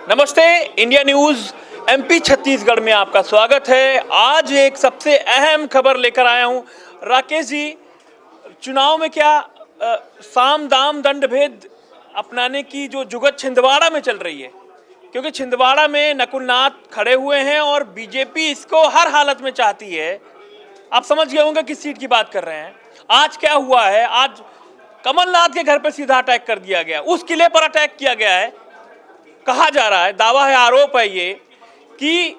नमस्ते, India news MP Chhattisgarh में आपका स्वागत है। आज एक सबसे अहम खबर लेकर आया हूं। राकेश जी, चुनाव में क्या साम दाम दंड भेद अपनाने की जो जुगत छिंदवाड़ा में चल रही है, क्योंकि छिंदवाड़ा में नकुलनाथ खड़े हुए हैं और बीजेपी इसको हर हालत में चाहती है। आप समझ गए होंगे किस सीट की बात कर रहे हैं। आज क्या हुआ है, आज कमलनाथ के घर पर सीधा अटैक कर दिया गया, उस किले पर अटैक किया गया है। कहा जा रहा है, दावा है, आरोप है ये कि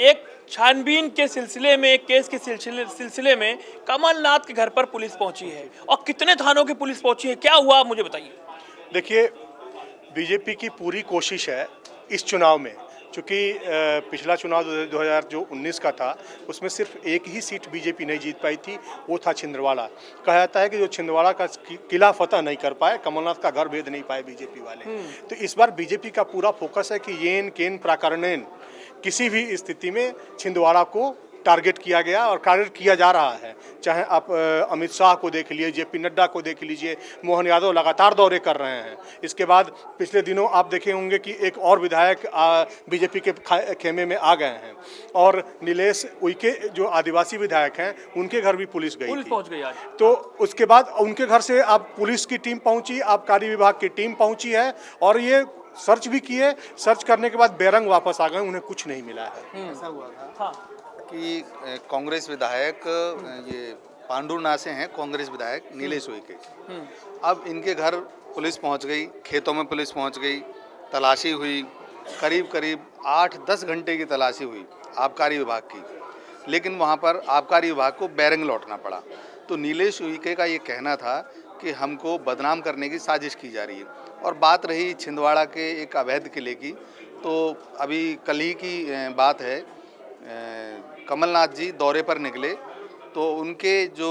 एक छानबीन के सिलसिले में, एक केस के सिलसिले में कमलनाथ के घर पर पुलिस पहुंची है। और कितने थानों की पुलिस पहुंची है, क्या हुआ, मुझे बताइए। देखिए, बीजेपी की पूरी कोशिश है इस चुनाव में, क्योंकि पिछला चुनाव 2019 का था, उसमें सिर्फ एक ही सीट बीजेपी नहीं जीत पाई थी, वो था छिंदवाड़ा। कहा जाता है कि जो छिंदवाड़ा का किला फतह नहीं कर पाए, कमलनाथ का घर भेद नहीं पाए बीजेपी वाले। तो इस बार बीजेपी का पूरा फोकस है कि येन केन प्राकारणेन किसी भी स्थिति में छिंदवाड़ा को टारगेट किया गया और टारगेट किया जा रहा है। चाहे आप अमित शाह को देख लीजिए, जेपी नड्डा को देख लीजिए, मोहन यादव लगातार दौरे कर रहे हैं। इसके बाद पिछले दिनों आप देखे होंगे कि एक और विधायक बीजेपी के खेमे में आ गए हैं, और नीलेश उइके जो आदिवासी विधायक हैं, उनके घर भी पुलिस गई, पुलिस पहुंच गई आज। तो उसके बाद उनके घर से अब पुलिस की टीम पहुंची, आबकारी विभाग की टीम पहुंची है, और ये सर्च भी किए। सर्च करने के बाद बेरंग वापस आ गए, उन्हें कुछ नहीं मिला है। ऐसा हुआ था हाँ, कि कांग्रेस विधायक ये पांडुरना से हैं, कांग्रेस विधायक नीलेश उइके। अब इनके घर पुलिस पहुंच गई, खेतों में पुलिस पहुंच गई, तलाशी हुई, करीब करीब 8-10 घंटे की तलाशी हुई आबकारी विभाग की, लेकिन वहां पर आबकारी विभाग को बैरंग लौटना पड़ा। तो नीलेश उइके का ये कहना था कि हमको बदनाम करने की साजिश की जा रही है। और बात रही छिंदवाड़ा के एक अवैध किले की, तो अभी कल ही की बात है, कमलनाथ जी दौरे पर निकले, तो उनके जो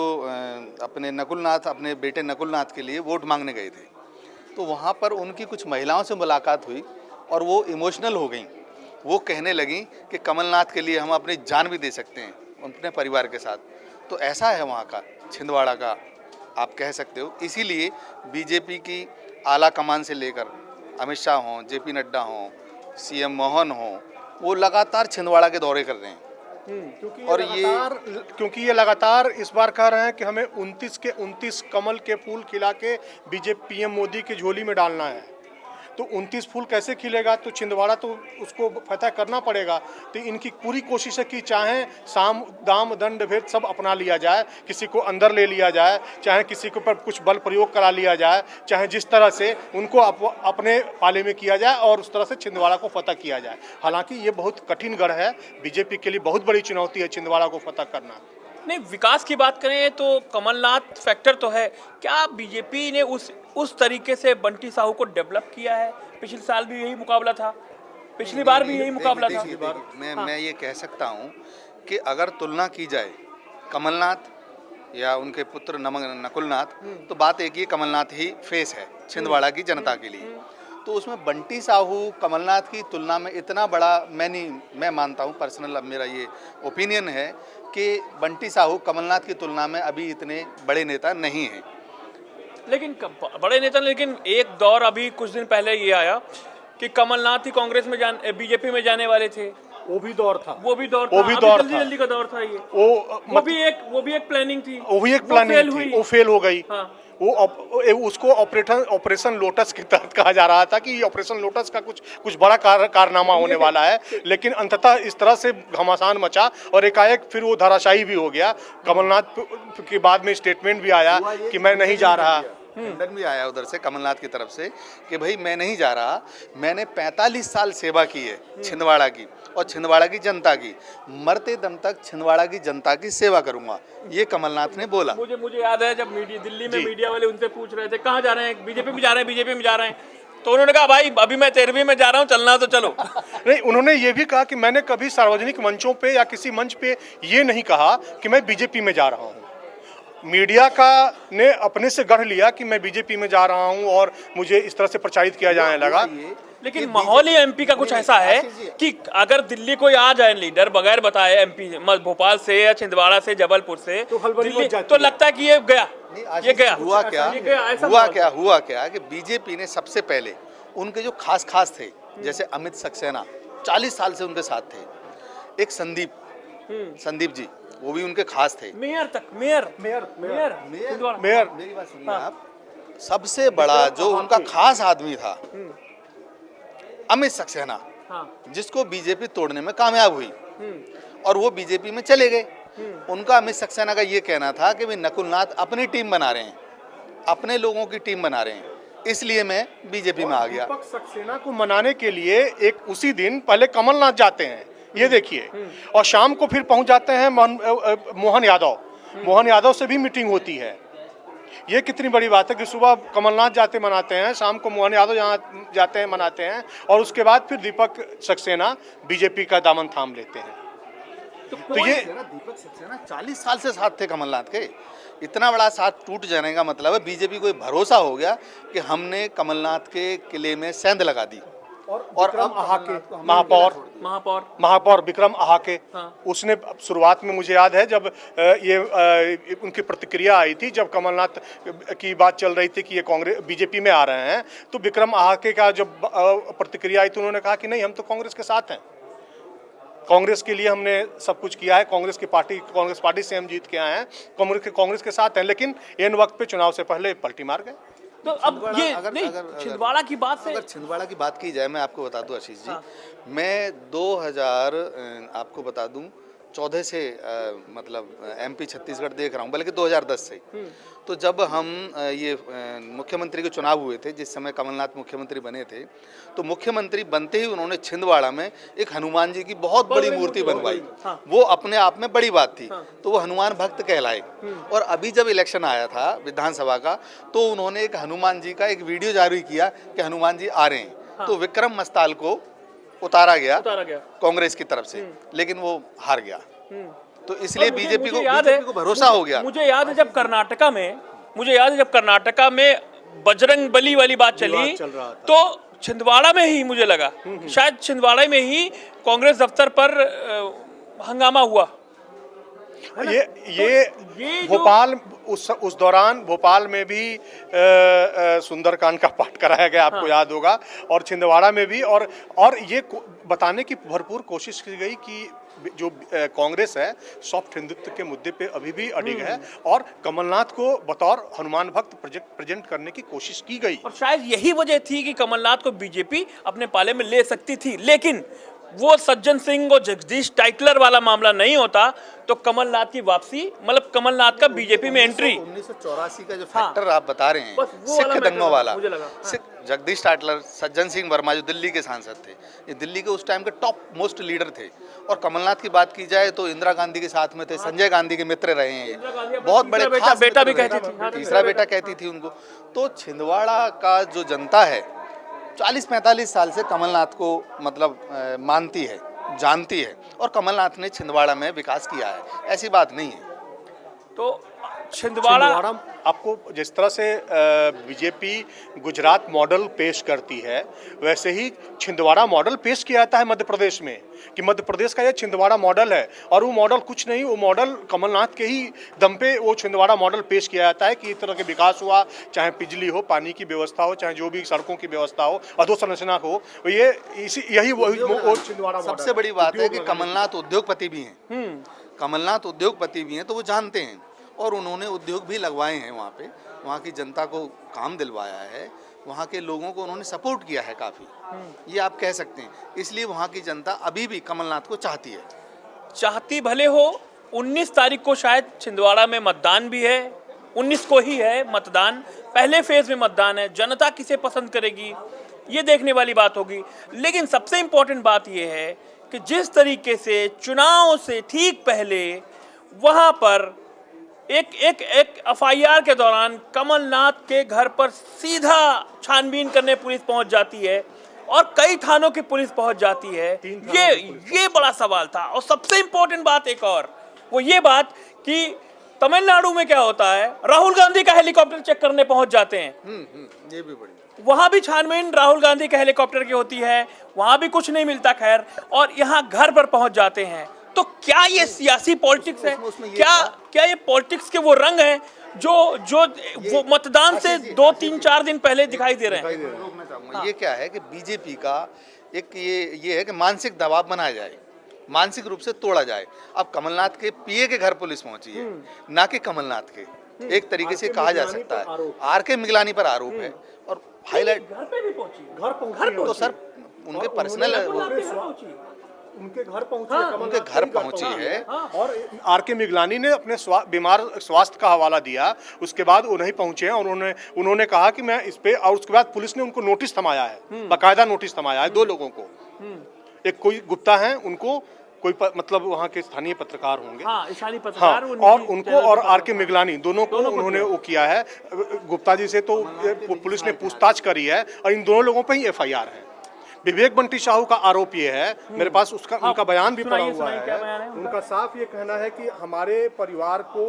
अपने नकुलनाथ, अपने बेटे नकुलनाथ के लिए वोट मांगने गए थे, तो वहाँ पर उनकी कुछ महिलाओं से मुलाकात हुई और वो इमोशनल हो गई। वो कहने लगी कि कमलनाथ के लिए हम अपनी जान भी दे सकते हैं अपने परिवार के साथ। तो ऐसा है वहाँ का, छिंदवाड़ा का, आप कह सकते हो। इसीलिए बीजेपी की आला कमान से लेकर अमित शाह हों, जेपी नड्डा हों, सीएम मोहन हों, वो लगातार छिंदवाड़ा के दौरे कर रहे हैं। क्योंकि ये लगातार इस बार कह रहे हैं कि हमें 29 के 29 कमल के फूल खिला के बीजेपी पीएम मोदी की झोली में डालना है। तो 29 फूल कैसे खिलेगा, तो छिंदवाड़ा तो उसको फतह करना पड़ेगा। तो इनकी पूरी कोशिश है कि चाहे साम दाम दंड भेद सब अपना लिया जाए, किसी को अंदर ले लिया जाए, चाहे किसी के ऊपर कुछ बल प्रयोग करा लिया जाए, चाहे जिस तरह से उनको अपने पाले में किया जाए और उस तरह से छिंदवाड़ा को फतह किया जाए। हालांकि ये बहुत कठिन गढ़ है, बीजेपी के लिए बहुत बड़ी चुनौती है छिंदवाड़ा को फतह करना। नहीं, विकास की बात करें तो कमलनाथ फैक्टर तो है। क्या बीजेपी ने उस तरीके से बंटी साहू को डेवलप किया है? पिछले साल भी यही मुकाबला था, पिछली बार भी यही मुकाबला था। मैं ये कह सकता हूँ कि अगर तुलना की जाए कमलनाथ या उनके पुत्र नकुलनाथ, तो बात एक ही, कमलनाथ ही फेस है छिंदवाड़ा की जनता के लिए। तो उसमें बंटी साहू कमलनाथ की तुलना में इतना बड़ा मैं मानता हूँ, पर्सनल अब मेरा ये ओपिनियन है कि बंटी साहू कमलनाथ की तुलना में अभी इतने बड़े नेता नहीं हैं। लेकिन बड़े नेता, लेकिन एक दौर अभी कुछ दिन पहले ये आया कि कमलनाथ ही कांग्रेस में बीजेपी में जाने वाले थे। वो भी दौर था, जल्दी का दौर था ये। वो भी एक प्लानिंग थी, वो फेल हो गई। हाँ। उसको ऑपरेशन लोटस के तहत कहा जा रहा था कि ऑपरेशन लोटस का कुछ बड़ा कारनामा होने वाला है, लेकिन अंततः इस तरह से घमासान मचा और एकाएक फिर वो धराशायी भी हो गया। कमलनाथ के बाद में स्टेटमेंट भी आया कि मैं नहीं जा रहा। खंडन भी आया उधर से कमलनाथ की तरफ से कि भाई मैं नहीं जा रहा, मैंने 45 साल सेवा की है छिंदवाड़ा की और छिंदवाड़ा की जनता की, मरते दम तक छिंदवाड़ा की जनता की सेवा करूंगा, ये कमलनाथ ने बोला। मुझे याद है जब दिल्ली में मीडिया वाले उनसे पूछ रहे थे कहाँ जा रहे हैं, बीजेपी में जा रहे हैं, तो उन्होंने कहा भाई अभी मैं 13वीं में जा रहा हूँ, चलना तो चलो। नहीं, उन्होंने ये भी कहा कि मैंने कभी सार्वजनिक मंचों पे या किसी मंच पे ये नहीं कहा कि मैं बीजेपी में जा रहा हूँ। मीडिया का ने अपने से गढ़ लिया कि मैं बीजेपी में जा रहा हूं और मुझे इस तरह से प्रचारित किया जाने लगा। लेकिन माहौल ही एमपी का कुछ ऐसा है कि अगर दिल्ली कोई आ जाए लीडर बगैर बताए, एमपी भोपाल से या छिंदवाड़ा से, जबलपुर से, तो लगता है कि ये गया। हुआ क्या कि बीजेपी ने सबसे पहले उनके जो खास थे जैसे अमित सक्सेना 40 साल से उनके साथ थे। एक संदीप जी, वो भी उनके खास थे। मेयर मेरी बात सुनिए आप। सबसे बड़ा जो उनका खास आदमी था अमित सक्सेना, जिसको बीजेपी तोड़ने में कामयाब हुई और वो बीजेपी में चले गए। उनका अमित सक्सेना का ये कहना था कि वे नकुलनाथ अपनी टीम बना रहे हैं, अपने लोगों की टीम बना रहे हैं, इसलिए मैं बीजेपी में आ गया। दीपक सक्सेना को मनाने के लिए एक उसी दिन पहले कमलनाथ जाते हैं, ये देखिए, और शाम को फिर पहुंच जाते हैं मोहन यादव से भी मीटिंग होती है। ये कितनी बड़ी बात है कि सुबह कमलनाथ जाते मनाते हैं, शाम को मोहन यादव यहाँ जाते हैं मनाते हैं, और उसके बाद फिर दीपक सक्सेना बीजेपी का दामन थाम लेते हैं। तो ये दीपक सक्सेना 40 साल से साथ थे कमलनाथ के। इतना बड़ा साथ टूट जाने का मतलब है बीजेपी को भरोसा हो गया कि हमने कमलनाथ के किले में सेंध लगा दी। और अब आहाके महापौर विक्रम आहाके, उसने शुरुआत में मुझे याद है जब उनकी प्रतिक्रिया आई थी, जब कमलनाथ की बात चल रही थी कि ये कांग्रेस बीजेपी में आ रहे हैं, तो विक्रम आहाके का जब प्रतिक्रिया आई तो उन्होंने कहा कि नहीं, हम तो कांग्रेस के साथ हैं, कांग्रेस के लिए हमने सब कुछ किया है, कांग्रेस पार्टी से हम जीत के आए हैं, कांग्रेस के साथ हैं, लेकिन इन वक्त पे चुनाव से पहले पलटी मार गए। तो अब ये छिंदवाड़ा की बात से, अगर छिंदवाड़ा की बात की जाए, मैं आपको बता दूं आशीष जी, मैं 2000 आपको बता दूं 14 से मतलब एमपी छत्तीसगढ़ देख रहा हूं, बल्कि 2010 से। तो जब हम ये मुख्यमंत्री के चुनाव हुए थे, जिस समय कमलनाथ मुख्यमंत्री बने थे, तो मुख्यमंत्री बनते ही उन्होंने छिंदवाड़ा में एक हनुमान जी की बहुत बड़ी मूर्ति बनवाई। वो अपने आप में बड़ी बात थी, तो वो हनुमान भक्त कहलाए। और अभी जब इलेक्शन आया था विधानसभा का, तो उन्होंने एक हनुमान जी का एक वीडियो जारी किया कि हनुमान जी आ रहे हैं। तो विक्रम मस्ताल को उतारा गया कांग्रेस की तरफ से, लेकिन वो हार गया। तो इसलिए बीजेपी को भरोसा हो गया। मुझे याद है जब कर्नाटका में बजरंग बली वाली बात चली, तो छिंदवाड़ा में ही मुझे लगा, शायद छिंदवाड़ा में ही कांग्रेस दफ्तर पर हंगामा हुआ। ये भोपाल उस दौरान भोपाल में भी सुंदरकांड का पाठ कराया गया, आपको याद होगा, और छिंदवाड़ा में भी, और ये बताने की भरपूर कोशिश की गई कि जो कांग्रेस है सॉफ्ट हिंदुत्व के मुद्दे पे अभी भी अडिग है, और कमलनाथ को बतौर हनुमान भक्त प्रेजेंट करने की कोशिश की गई। और शायद यही वजह थी कि कमलनाथ को बीजेपी अपने पाले में ले सकती थी, लेकिन वो सज्जन सिंह और जगदीश टाइटलर वाला मामला नहीं होता तो कमलनाथ की वापसी, मतलब कमलनाथ का बीजेपी में एंट्री। 1984 का जो फैक्टर आप बता रहे हैं, सिख दंगों वाला, जगदीश टाइटलर, सज्जन सिंह वर्मा जो दिल्ली के सांसद थे, ये दिल्ली के उस टाइम के टॉप मोस्ट लीडर थे। और कमलनाथ की बात की जाए तो इंदिरा गांधी के साथ में थे, संजय गांधी के मित्र रहे हैं, ये बहुत बड़े खास बेटा भी कहती थी, तीसरा बेटा कहती थी उनको। तो छिंदवाड़ा का जो जनता है 40-45 साल से कमलनाथ को मतलब मानती है, जानती है, और कमलनाथ ने छिंदवाड़ा में विकास किया है, ऐसी बात नहीं है। तो छिंदवाड़ा आपको जिस तरह से बीजेपी गुजरात मॉडल पेश करती है, वैसे ही छिंदवाड़ा मॉडल पेश किया जाता है मध्य प्रदेश में, कि मध्य प्रदेश का ये छिंदवाड़ा मॉडल है, और वो मॉडल कुछ नहीं, वो मॉडल कमलनाथ के ही दम पे वो छिंदवाड़ा मॉडल पेश किया जाता है कि इस तरह के विकास हुआ, चाहे बिजली हो, पानी की व्यवस्था हो, चाहे जो भी सड़कों की व्यवस्था हो, अधोसंरचना हो, यही छिंदवाड़ा। सबसे बड़ी बात है कि कमलनाथ उद्योगपति भी हैं, कमलनाथ उद्योगपति भी हैं, तो वो जानते हैं, और उन्होंने उद्योग भी लगवाए हैं वहाँ पे, वहाँ की जनता को काम दिलवाया है, वहाँ के लोगों को उन्होंने सपोर्ट किया है काफ़ी, ये आप कह सकते हैं। इसलिए वहाँ की जनता अभी भी कमलनाथ को चाहती भले हो। 19 तारीख को शायद छिंदवाड़ा में मतदान भी है, 19 को ही है मतदान, पहले फेज में मतदान है, जनता किसे पसंद करेगी ये देखने वाली बात होगी। लेकिन सबसे इम्पोर्टेंट बात ये है कि जिस तरीके से चुनाव से ठीक पहले वहाँ पर एक एफआईआर के दौरान कमलनाथ के घर पर सीधा छानबीन करने पुलिस पहुंच जाती है, और कई थानों की पुलिस पहुंच जाती है, ये बड़ा सवाल था। और सबसे इंपॉर्टेंट बात एक और, वो ये बात कि तमिलनाडु में क्या होता है, राहुल गांधी का हेलीकॉप्टर चेक करने पहुंच जाते हैं, ये भी बड़ी, वहां भी छानबीन राहुल गांधी के हेलीकॉप्टर की होती है, वहां भी कुछ नहीं मिलता खैर, और यहाँ घर पर पहुंच जाते हैं। तो क्या ये सियासी पॉलिटिक्स है? क्या ये पॉलिटिक्स के वो रंग हैं जो वो मतदान से 2-3-4 दिन पहले दिखाई दे रहे हैं? ये क्या है कि बीजेपी का एक ये है कि मानसिक दबाव बनाया जाए, मानसिक रूप से तोड़ा जाए। अब कमलनाथ के पीए के घर पुलिस पहुंची है, ना कि कमलनाथ के, एक तरीके से कहा जा सकता है। आर के मिगलानी पर आरोप है और हाईलाइट घर पे भी पहुंची, घर तो सर उनके पर्सनल उनके घर पहुंची हाँ, उनके घर पहुंची है। और आर के मिगलानी ने अपने बीमार स्वास्थ्य का हवाला दिया, उसके बाद वो नहीं पहुंचे हैं और उन्होंने कहा कि मैं इस पे, और उसके बाद पुलिस ने उनको नोटिस थमाया है, बाकायदा नोटिस थमाया है 2 लोगों को। एक कोई गुप्ता है, उनको कोई मतलब वहाँ के स्थानीय पत्रकार होंगे, हाँ, स्थानीय हाँ, पत्रकार और उनको और आर के मिगलानी दोनों को उन्होंने वो किया है। गुप्ता जी से तो पुलिस ने पूछताछ करी है और इन दोनों लोगों पे ही एफआईआर है। विवेक बंटी साहू का आरोप ये है, मेरे पास उनका बयान भी पड़ा हुआ है। उनका साफ ये कहना है कि हमारे परिवार को,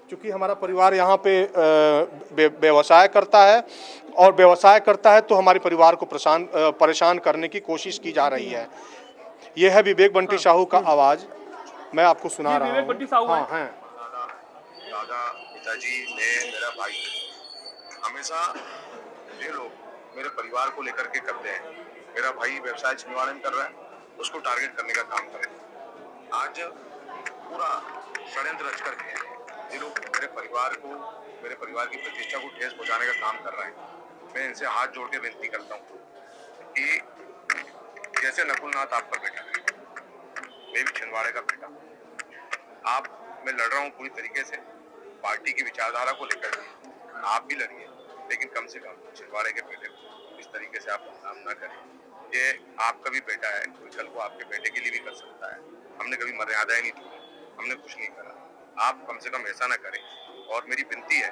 चूंकि हमारा परिवार यहाँ पे व्यवसाय करता है और व्यवसाय करता है तो हमारे परिवार को परेशान करने की कोशिश की जा रही है। ये है विवेक बंटी साहू का आवाज, मैं आपको सुना रहा हूँ। विवेक बंटी साहू हैं। दादा, पिताजी, मैं, मेरा भाई, हमेशा ये लोग मेरे परिवार को लेकर के करते हैं। मेरा भाई व्यवसाय छिंदवाड़े में कर रहा है, उसको टारगेट करने का काम कर रहे हैं। आज पूरा षड्यंत्र रच करके ये लोग मेरे परिवार की प्रतिष्ठा को ठेस पहुंचाने का काम कर रहे हैं। मैं इनसे हाथ जोड़ के विनती करता हूँ कि जैसे नकुलनाथ आपका बेटा है, मैं भी छिंदवाड़े का बेटा, मैं लड़ रहा हूँ पूरी तरीके से पार्टी की विचारधारा को लेकर के। आप भी लड़िए, लेकिन कम से कम छिंदवाड़े के बेटे को इस तरीके से आप बदनाम ना करें। ये आपका भी बेटा है, कोई कल को आपके बेटे के लिए भी कर सकता है। हमने कभी मर्यादाएं नहीं दी, हमने कुछ नहीं करा। आप कम से कम ऐसा ना करें। और मेरी विनती है,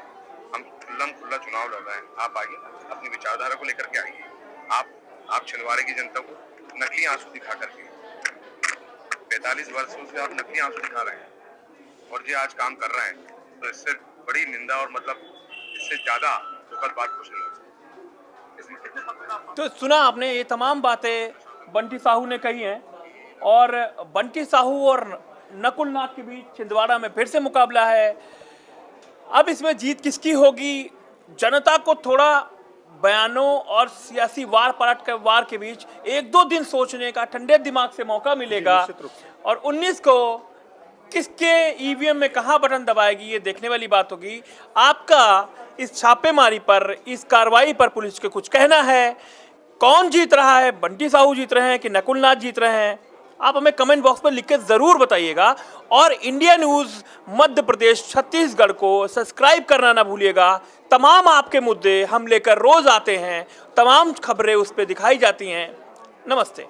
हम खुला चुनाव लड़ रहे हैं, आप आइए, अपनी विचारधारा को लेकर के आइए। आप छिंदवाड़े की जनता को नकली आंसू दिखा करके 45 वर्षों से आप नकली आंसू दिखा रहे हैं और ये आज काम कर रहे हैं, तो इससे बड़ी निंदा और मतलब इससे ज्यादा दुखद बात कुछ नहीं हो सकती। तो सुना आपने, ये तमाम बातें बंटी साहू ने कही हैं और बंटी साहू और नकुलनाथ के बीच छिंदवाड़ा में फिर से मुकाबला है। अब इसमें जीत किसकी होगी, जनता को थोड़ा बयानों और सियासी वार के बीच 1-2 दिन सोचने का ठंडे दिमाग से मौका मिलेगा और 19 को किसके ईवीएम में कहां बटन दबाएगी ये देखने वाली बात होगी। आपका इस छापेमारी पर, इस कार्रवाई पर पुलिस के कुछ कहना है? कौन जीत रहा है, बंटी साहू जीत रहे हैं कि नकुलनाथ जीत रहे हैं? आप हमें कमेंट बॉक्स में लिख के ज़रूर बताइएगा और इंडिया न्यूज़ मध्य प्रदेश छत्तीसगढ़ को सब्सक्राइब करना ना भूलिएगा। तमाम आपके मुद्दे हम लेकर रोज़ आते हैं, तमाम खबरें उस पर दिखाई जाती हैं। नमस्ते।